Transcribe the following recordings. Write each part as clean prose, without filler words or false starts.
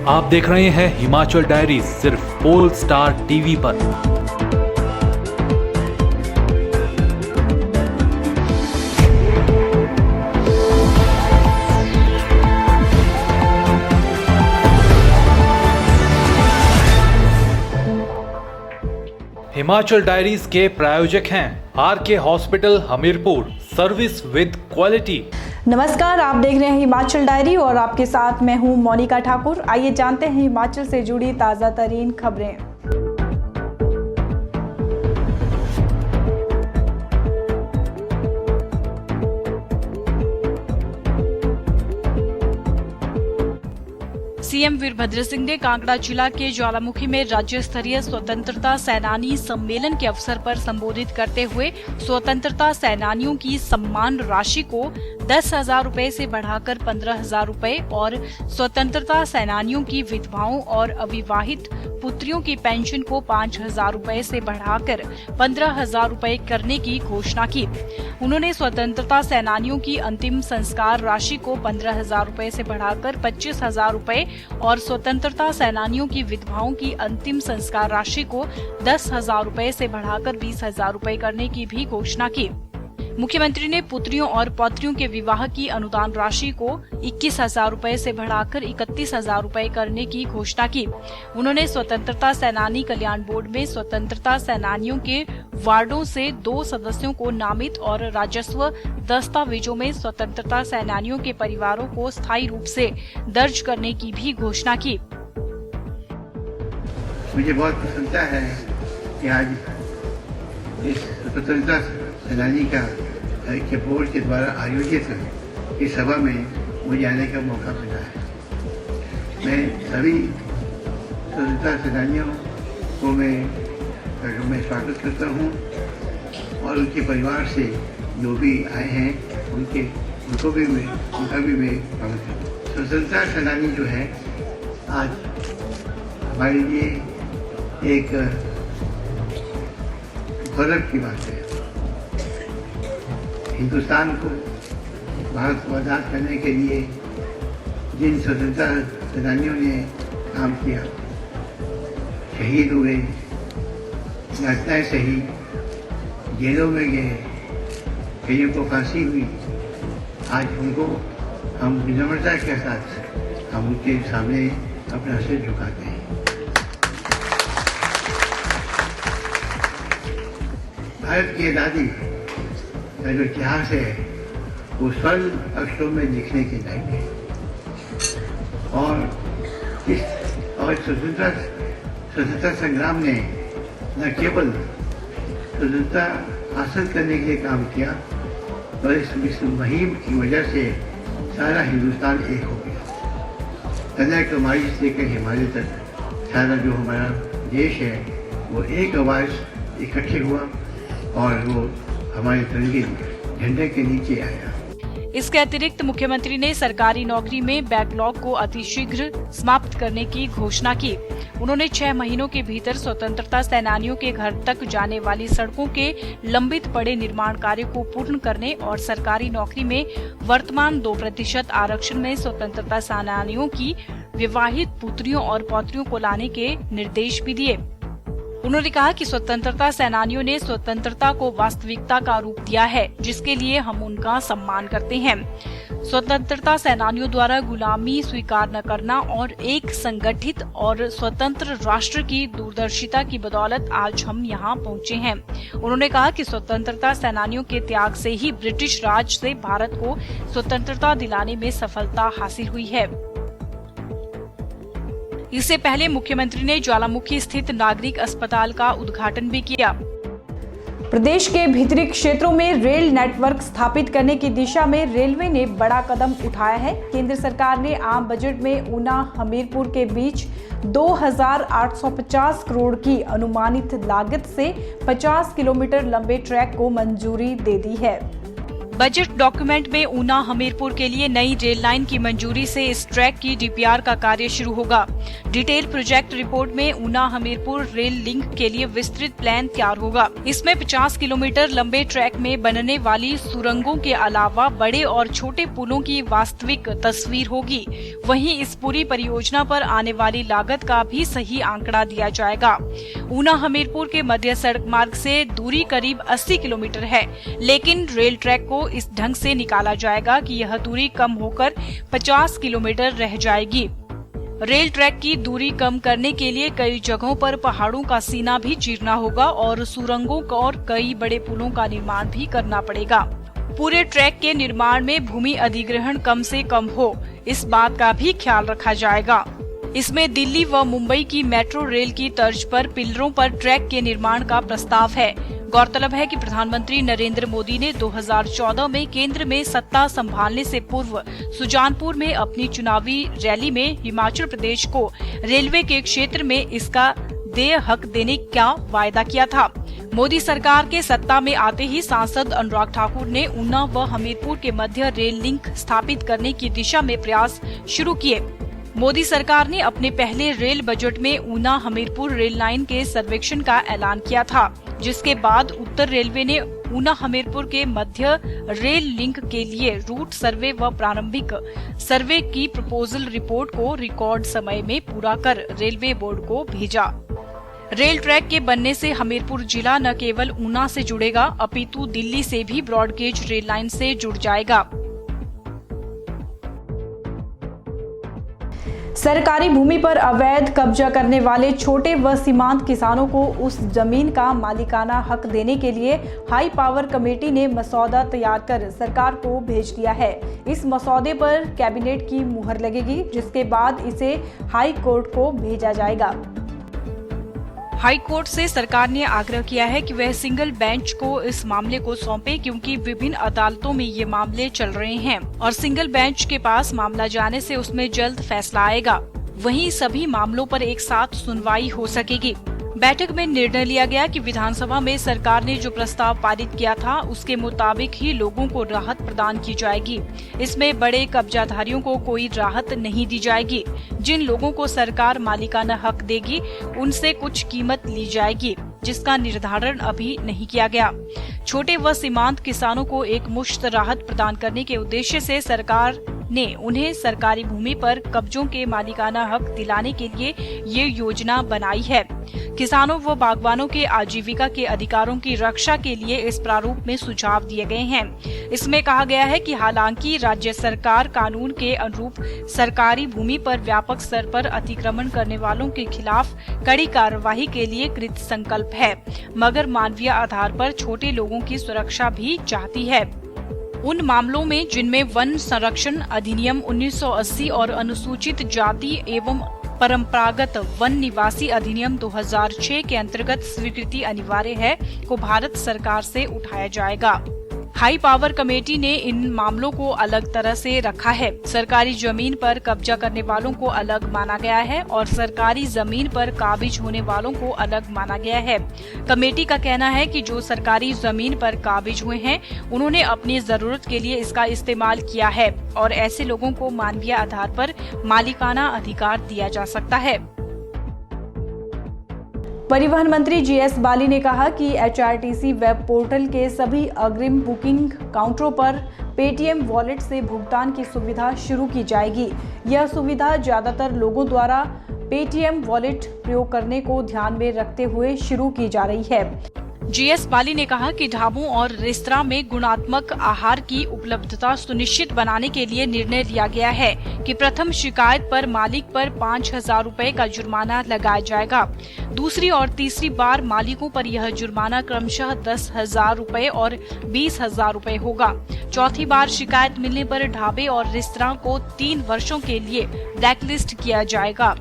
आप देख रहे हैं हिमाचल डायरी सिर्फ पोल स्टार टीवी पर। हिमाचल डायरीज के प्रायोजक हैं RK hospital Hamirpur, service with quality. नमस्कार, आप देख रहे हैं हिमाचल डायरी और आपके साथ मैं हूं मोनिका ठाकुर। आइए जानते हैं हिमाचल से जुड़ी ताज़ा तरीन खबरें। सीएम वीरभद्र सिंह ने कांगड़ा जिला के ज्वालामुखी में राज्य स्तरीय स्वतंत्रता सेनानी सम्मेलन के अवसर पर संबोधित करते हुए स्वतंत्रता सेनानियों की सम्मान राशि को 10,000 रुपए से बढ़ाकर 15,000 रुपए और स्वतंत्रता सेनानियों की विधवाओं और अविवाहित पुत्रियों की पेंशन को 5,000 रुपए से बढ़ाकर 15,000 रुपए करने की घोषणा की। उन्होंने स्वतंत्रता सेनानियों की अंतिम संस्कार राशि को 15,000 रुपए से बढ़ाकर 25,000 रुपए और स्वतंत्रता सेनानियों की विधवाओं की अंतिम संस्कार राशि को 10,000 रुपए से बढ़ाकर 20,000 रुपए करने की भी घोषणा की। मुख्यमंत्री ने पुत्रियों और पौत्रियों के विवाह की अनुदान राशि को 21,000 रुपए से बढ़ाकर 31,000 रुपए करने की घोषणा की। उन्होंने स्वतंत्रता सेनानी कल्याण बोर्ड में स्वतंत्रता सेनानियों के वार्डों से 2 सदस्यों को नामित और राजस्व दस्तावेजों में स्वतंत्रता सेनानियों के परिवारों को स्थायी रूप से दर्ज करने की भी घोषणा की। मुझे बहुत प्रसन्नता है कि आज इस स्वतंत्रता सेनानी का के बोर्ड के द्वारा आयोजित इस सभा में मुझे आने का मौका मिला है। मैं सभी स्वतंत्रता सेनानियों को मैं स्वागत करता हूं और उनके परिवार से जो भी आए हैं उनका भी मैं स्वागत करता हूँ। स्वतंत्रता सेनानी जो है आज हमारे लिए एक गौरव की बात है। हिंदुस्तान को भारत को आज़ाद करने के लिए जिन स्वतंत्रता सेनानियों ने काम किया, शहीद हुए, घटनाएं सही, जेलों में गए, कईयों को फांसी हुई, आज उनको हम विनम्रता के साथ हम उनके सामने अपना सिर झुकाते हैं। भारत की आज़ादी का जो इतिहास है वो स्वर्ण अक्षरों में लिखने के लायक है और स्वतंत्रता संग्राम ने न केवल स्वतंत्रता हासिल करने के लिए काम किया, पर इस मुहिम की वजह से सारा हिंदुस्तान एक हो गया। कन्याकुमारी से लेकर हिमालय तक सारा जो हमारा देश है वो एक आवाज़ इकट्ठे हुआ और वो हमारे तिरंगे झंडे के नीचे आया। इसके अतिरिक्त मुख्यमंत्री ने सरकारी नौकरी में बैकलॉग को अतिशीघ्र समाप्त करने की घोषणा की। उन्होंने 6 महीनों के भीतर स्वतंत्रता सेनानियों के घर तक जाने वाली सड़कों के लंबित पड़े निर्माण कार्य को पूर्ण करने और सरकारी नौकरी में वर्तमान 2% आरक्षण में स्वतंत्रता सेनानियों की विवाहित पुत्रियों और पौत्रियों को लाने के निर्देश भी दिए। उन्होंने कहा कि स्वतंत्रता सेनानियों ने स्वतंत्रता को वास्तविकता का रूप दिया है, जिसके लिए हम उनका सम्मान करते हैं। स्वतंत्रता सेनानियों द्वारा गुलामी स्वीकार न करना और एक संगठित और स्वतंत्र राष्ट्र की दूरदर्शिता की बदौलत आज हम यहाँ पहुँचे हैं। उन्होंने कहा कि स्वतंत्रता सेनानियों के त्याग से ही ब्रिटिश राज से भारत को स्वतंत्रता दिलाने में सफलता हासिल हुई है। इससे पहले मुख्यमंत्री ने ज्वालामुखी स्थित नागरिक अस्पताल का उद्घाटन भी किया। प्रदेश के भीतरी क्षेत्रों में रेल नेटवर्क स्थापित करने की दिशा में रेलवे ने बड़ा कदम उठाया है। केंद्र सरकार ने आम बजट में ऊना हमीरपुर के बीच 2,850 करोड़ की अनुमानित लागत से 50 किलोमीटर लंबे ट्रैक को मंजूरी दे दी है। बजट डॉक्यूमेंट में ऊना हमीरपुर के लिए नई रेल लाइन की मंजूरी से इस ट्रैक की डीपीआर का कार्य शुरू होगा। डिटेल प्रोजेक्ट रिपोर्ट में ऊना हमीरपुर रेल लिंक के लिए विस्तृत प्लान तैयार होगा। इसमें 50 किलोमीटर लंबे ट्रैक में बनने वाली सुरंगों के अलावा बड़े और छोटे पुलों की वास्तविक तस्वीर होगी। वहीं इस पूरी परियोजना पर आने वाली लागत का भी सही आंकड़ा दिया जाएगा। ऊना हमीरपुर के मध्य सड़क मार्ग से दूरी करीब 80 किलोमीटर है, लेकिन रेल ट्रैक को इस ढंग से निकाला जाएगा कि यह दूरी कम होकर 50 किलोमीटर रह जाएगी। रेल ट्रैक की दूरी कम करने के लिए कई जगहों पर पहाड़ों का सीना भी चीरना होगा और सुरंगों और कई बड़े पुलों का निर्माण भी करना पड़ेगा। पूरे ट्रैक के निर्माण में भूमि अधिग्रहण कम से कम हो, इस बात का भी ख्याल रखा जाएगा। इसमें दिल्ली व मुंबई की मेट्रो रेल की तर्ज पर पिलरों पर ट्रैक के निर्माण का प्रस्ताव है। गौरतलब है कि प्रधानमंत्री नरेंद्र मोदी ने 2014 में केंद्र में सत्ता संभालने से पूर्व सुजानपुर में अपनी चुनावी रैली में हिमाचल प्रदेश को रेलवे के क्षेत्र में इसका देय हक देने का वायदा किया था। मोदी सरकार के सत्ता में आते ही सांसद अनुराग ठाकुर ने ऊना व हमीरपुर के मध्य रेल लिंक स्थापित करने की दिशा में प्रयास शुरू किए। मोदी सरकार ने अपने पहले रेल बजट में ऊना हमीरपुर रेल लाइन के सर्वेक्षण का ऐलान किया था, जिसके बाद उत्तर रेलवे ने ऊना हमीरपुर के मध्य रेल लिंक के लिए रूट सर्वे व प्रारंभिक सर्वे की प्रपोजल रिपोर्ट को रिकॉर्ड समय में पूरा कर रेलवे बोर्ड को भेजा। रेल ट्रैक के बनने से हमीरपुर जिला न केवल ऊना से जुड़ेगा, अपितु दिल्ली से भी ब्रॉडगेज रेल लाइन से जुड़ जाएगा। सरकारी भूमि पर अवैध कब्जा करने वाले छोटे व सीमांत किसानों को उस जमीन का मालिकाना हक देने के लिए हाई पावर कमेटी ने मसौदा तैयार कर सरकार को भेज दिया है। इस मसौदे पर कैबिनेट की मुहर लगेगी, जिसके बाद इसे हाई कोर्ट को भेजा जाएगा। हाई कोर्ट से सरकार ने आग्रह किया है कि वह सिंगल बेंच को इस मामले को सौंपे, क्योंकि विभिन्न अदालतों में ये मामले चल रहे हैं और सिंगल बेंच के पास मामला जाने से उसमें जल्द फैसला आएगा। वहीं सभी मामलों पर एक साथ सुनवाई हो सकेगी। बैठक में निर्णय लिया गया कि विधानसभा में सरकार ने जो प्रस्ताव पारित किया था उसके मुताबिक ही लोगों को राहत प्रदान की जाएगी। इसमें बड़े कब्जाधारियों को कोई राहत नहीं दी जाएगी। जिन लोगों को सरकार मालिकाना हक देगी उनसे कुछ कीमत ली जाएगी, जिसका निर्धारण अभी नहीं किया गया। छोटे व सीमांत किसानों को एक मुश्त राहत प्रदान करने के उद्देश्य से सरकार ने उन्हें सरकारी भूमि पर कब्जों के मालिकाना हक दिलाने के लिए ये योजना बनाई है। किसानों व बागवानों के आजीविका के अधिकारों की रक्षा के लिए इस प्रारूप में सुझाव दिए गए हैं। इसमें कहा गया है कि हालांकि राज्य सरकार कानून के अनुरूप सरकारी भूमि पर व्यापक स्तर पर अतिक्रमण करने वालों के खिलाफ कड़ी कार्रवाई के लिए कृत संकल्प है, मगर मानवीय आधार पर छोटे लोगों की सुरक्षा भी चाहती है। उन मामलों में जिनमें वन संरक्षण अधिनियम 1980 और अनुसूचित जाति एवं परंपरागत वन निवासी अधिनियम 2006 के अंतर्गत स्वीकृति अनिवार्य है, को भारत सरकार से उठाया जाएगा। हाई पावर कमेटी ने इन मामलों को अलग तरह से रखा है। सरकारी जमीन पर कब्जा करने वालों को अलग माना गया है और सरकारी जमीन पर काबिज होने वालों को अलग माना गया है। कमेटी का कहना है कि जो सरकारी जमीन पर काबिज हुए हैं उन्होंने अपनी जरूरत के लिए इसका इस्तेमाल किया है और ऐसे लोगों को मानवीय आधार पर मालिकाना अधिकार दिया जा सकता है। परिवहन मंत्री जीएस बाली ने कहा कि एचआरटीसी वेब पोर्टल के सभी अग्रिम बुकिंग काउंटरों पर पेटीएम वॉलेट से भुगतान की सुविधा शुरू की जाएगी। यह सुविधा ज्यादातर लोगों द्वारा पेटीएम वॉलेट प्रयोग करने को ध्यान में रखते हुए शुरू की जा रही है। जीएस बाली ने कहा कि ढाबों और रेस्तरां में गुणात्मक आहार की उपलब्धता सुनिश्चित बनाने के लिए निर्णय लिया गया है कि प्रथम शिकायत पर मालिक पर 5,000 रुपए का जुर्माना लगाया जाएगा। दूसरी और तीसरी बार मालिकों पर यह जुर्माना क्रमशः 10,000 रुपए और 20,000 रुपए होगा। चौथी बार शिकायत मिलने पर ढाबे और रेस्तरां को 3 वर्षों के लिए ब्लैकलिस्ट किया जाएगा।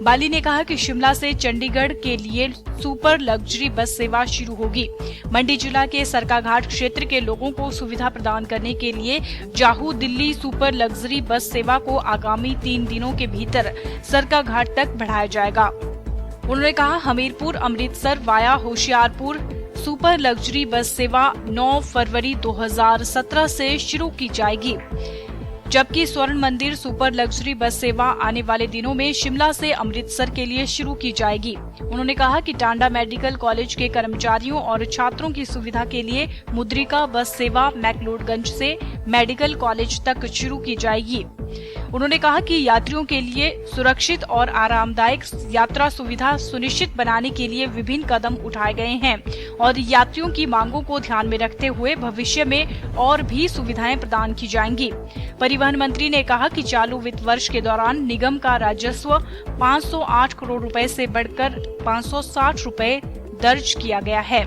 बाली ने कहा कि शिमला से चंडीगढ़ के लिए सुपर लग्जरी बस सेवा शुरू होगी। मंडी जिला के सरकाघाट क्षेत्र के लोगों को सुविधा प्रदान करने के लिए जाहू दिल्ली सुपर लग्जरी बस सेवा को आगामी 3 दिनों के भीतर सरकाघाट तक बढ़ाया जाएगा। उन्होंने कहा Hamirpur Amritsar via Hoshiarpur super luxury bus सेवा 9 फरवरी 2017 से शुरू की जाएगी, जबकि स्वर्ण मंदिर सुपर लग्जरी बस सेवा आने वाले दिनों में शिमला से अमृतसर के लिए शुरू की जाएगी। उन्होंने कहा कि टांडा मेडिकल कॉलेज के कर्मचारियों और छात्रों की सुविधा के लिए मुद्रिका बस सेवा मैक्लोडगंज से मेडिकल कॉलेज तक शुरू की जाएगी। उन्होंने कहा कि यात्रियों के लिए सुरक्षित और आरामदायक यात्रा सुविधा सुनिश्चित बनाने के लिए विभिन्न कदम उठाए गए हैं और यात्रियों की मांगों को ध्यान में रखते हुए भविष्य में और भी सुविधाएं प्रदान की जाएंगी। परिवहन मंत्री ने कहा कि चालू वित्त वर्ष के दौरान निगम का राजस्व 508 करोड़ रुपए से बढ़कर 560 रुपए दर्ज किया गया है।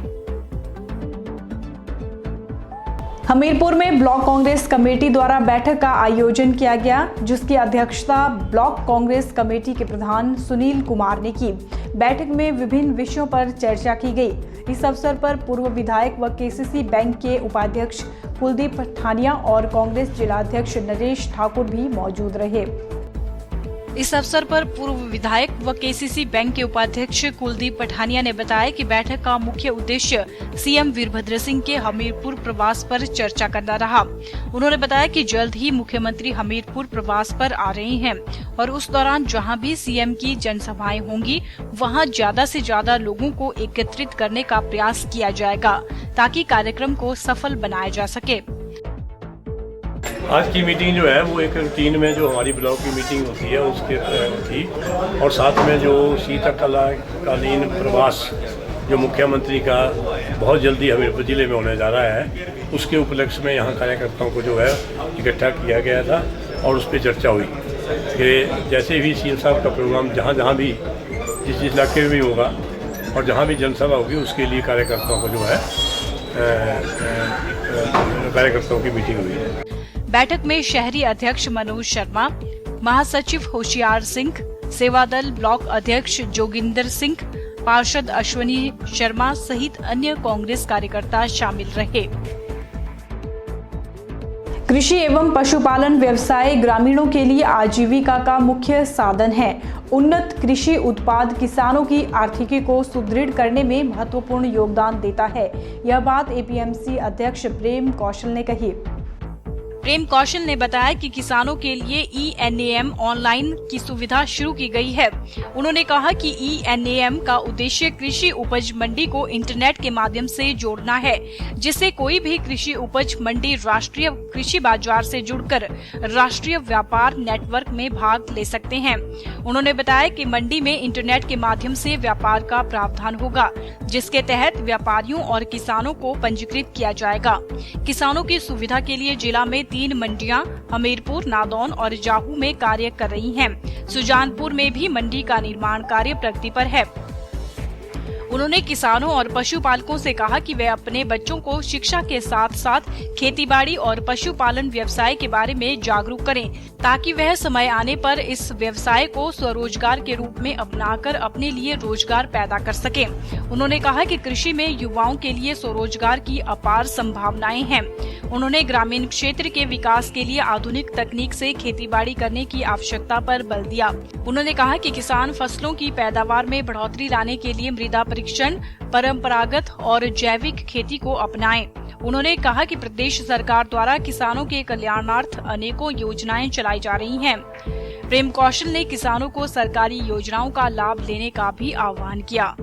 हमीरपुर में ब्लॉक कांग्रेस कमेटी द्वारा बैठक का आयोजन किया गया, जिसकी अध्यक्षता ब्लॉक कांग्रेस कमेटी के प्रधान सुनील कुमार ने की। बैठक में विभिन्न विषयों पर चर्चा की गई। इस अवसर पर पूर्व विधायक व केसीसी बैंक के उपाध्यक्ष कुलदीप पठानिया और कांग्रेस जिलाध्यक्ष नरेश ठाकुर भी मौजूद रहे। इस अवसर पर पूर्व विधायक व केसीसी बैंक के उपाध्यक्ष कुलदीप पठानिया ने बताया कि बैठक का मुख्य उद्देश्य सीएम वीरभद्र सिंह के हमीरपुर प्रवास पर चर्चा करना रहा। उन्होंने बताया कि जल्द ही मुख्यमंत्री हमीरपुर प्रवास पर आ रहे हैं और उस दौरान जहां भी सीएम की जनसभाएं होंगी वहां ज्यादा से ज्यादा लोगों को एकत्रित करने का प्रयास किया जाएगा ताकि कार्यक्रम को सफल बनाया जा सके। आज की मीटिंग जो है वो एक रूटीन में जो हमारी ब्लॉक की मीटिंग होती है उसके थी और साथ में जो शीतकालीन प्रवास जो मुख्यमंत्री का बहुत जल्दी हमीरपुर जिले में होने जा रहा है उसके उपलक्ष्य में यहाँ कार्यकर्ताओं को जो है इकट्ठा किया गया था और उस पर चर्चा हुई कि जैसे भी सीएम साहब का प्रोग्राम जहाँ भी जिस इलाके में भी होगा और जहाँ भी जनसभा होगी उसके लिए कार्यकर्ताओं को जो है कार्यकर्ताओं की मीटिंग हुई है। बैठक में शहरी अध्यक्ष मनोज शर्मा, महासचिव होशियार सिंह, सेवादल ब्लॉक अध्यक्ष जोगिंदर सिंह, पार्षद अश्वनी शर्मा सहित अन्य कांग्रेस कार्यकर्ता शामिल रहे। कृषि एवं पशुपालन व्यवसाय ग्रामीणों के लिए आजीविका का मुख्य साधन है। उन्नत कृषि उत्पाद किसानों की आर्थिकी को सुदृढ़ करने में महत्वपूर्ण योगदान देता है। यह बात एपीएमसी अध्यक्ष प्रेम कौशल ने कही। प्रेम कौशल ने बताया कि किसानों के लिए ENAM ऑनलाइन की सुविधा शुरू की गई है। उन्होंने कहा कि ENAM का उद्देश्य कृषि उपज मंडी को इंटरनेट के माध्यम से जोड़ना है, जिससे कोई भी कृषि उपज मंडी राष्ट्रीय कृषि बाजार से जुड़कर राष्ट्रीय व्यापार नेटवर्क में भाग ले सकते हैं। उन्होंने बताया कि मंडी में इंटरनेट के माध्यम से व्यापार का प्रावधान होगा, जिसके तहत व्यापारियों और किसानों को पंजीकृत किया जाएगा। किसानों की सुविधा के लिए जिला में 3 मंडियां हमीरपुर, नादौन और जाहू में कार्य कर रही हैं। सुजानपुर में भी मंडी का निर्माण कार्य प्रगति पर है। उन्होंने किसानों और पशुपालकों से कहा कि वे अपने बच्चों को शिक्षा के साथ साथ खेतीबाड़ी और पशुपालन व्यवसाय के बारे में जागरूक करें, ताकि वह समय आने पर इस व्यवसाय को स्वरोजगार के रूप में अपनाकर अपने लिए रोजगार पैदा कर सकें। उन्होंने कहा कि कृषि में युवाओं के लिए स्वरोजगार की अपार संभावनाएं हैं। उन्होंने ग्रामीण क्षेत्र के विकास के लिए आधुनिक तकनीक से खेतीबाड़ी करने की आवश्यकता पर बल दिया। उन्होंने कहा कि किसान फसलों की पैदावार में बढ़ोतरी लाने के लिए मृदा परीक्षण, परंपरागत और जैविक खेती को अपनाएं। उन्होंने कहा कि प्रदेश सरकार द्वारा किसानों के कल्याणार्थ अनेकों योजनाएं चलाई जा रही हैं। प्रेम कौशल ने किसानों को सरकारी योजनाओं का लाभ लेने का भी आह्वान किया।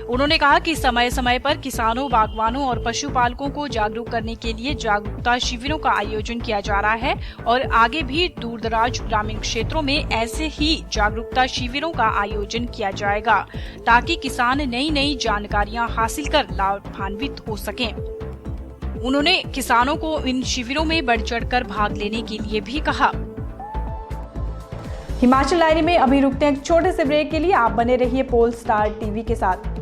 उन्होंने कहा कि समय समय पर किसानों, बागवानों और पशुपालकों को जागरूक करने के लिए जागरूकता शिविरों का आयोजन किया जा रहा है और आगे भी दूरदराज ग्रामीण क्षेत्रों में ऐसे ही जागरूकता शिविरों का आयोजन किया जाएगा, ताकि किसान नई नई जानकारियां हासिल कर लाभान्वित हो सकें। उन्होंने किसानों को इन शिविरों में बढ़ चढ़कर भाग लेने के लिए भी कहा। हिमाचल डायरी में अभी रुकते हैं एक छोटे से ब्रेक के लिए। आप बने रहिए पोल स्टार टीवी के साथ।